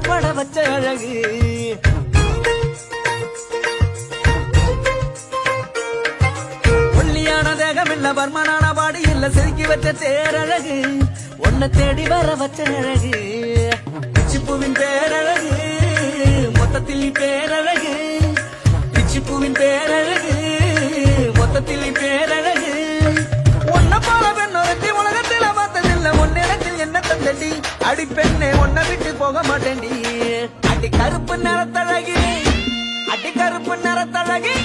புறப்பட வச்ச அழகு ஒல்லியான தேகம் இல்ல பர்மனான பாடி இல்ல செதுக்கி வச்ச தேரழகு உன்னை தேடி வர வச்ச அழகு பிச்சிப்பூவின் பேரழகு மொத்தத்தில் பேரழகு பிச்சிப்பூவின் பேரழகு மொத்தத்தில் பேரழகு உன்ன போல பெண்ணொருத்தி உலகத்தில் பார்த்ததில்ல உன்னிடத்தில் என்ன தந்தடி அடி பெண்ணே உன்னை விட்டு போக மாட்டேன்டி அடி கருப்பு நிறத்தழகி அடி கருப்பு நிறத்தழகி